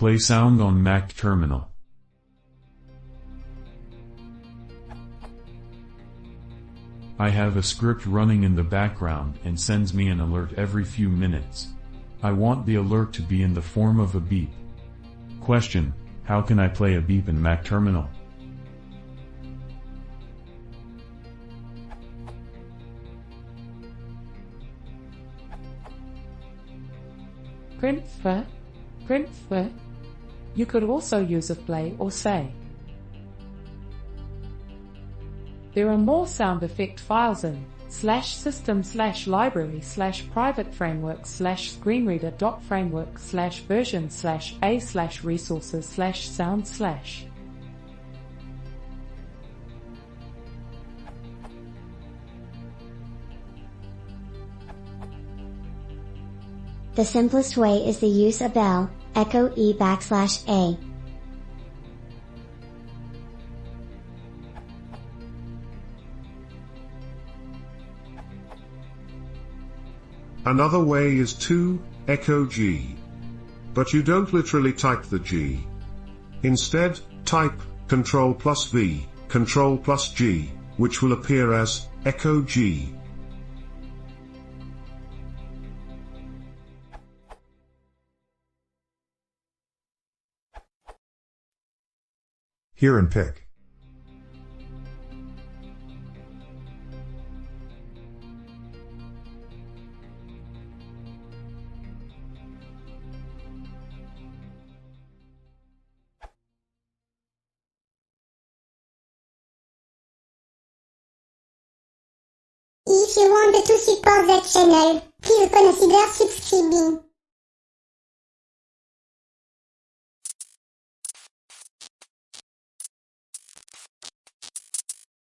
Play sound on Mac terminal. I have a script running in the background and sends me an alert every few minutes. I want the alert to be in the form of a beep. Question: how can I play a beep in Mac terminal? Print for. You could also use a play or say. There are more sound effect files in /system/library/private framework/screenreader.framework/version/a/resources/sound/. The simplest way is the use of bell, echo /a. Another way is to echo G. But you don't literally type the G. Instead, type Ctrl+V, Ctrl+G, which will appear as echo G. Hear and pick. If you want to support the channel, please consider subscribing.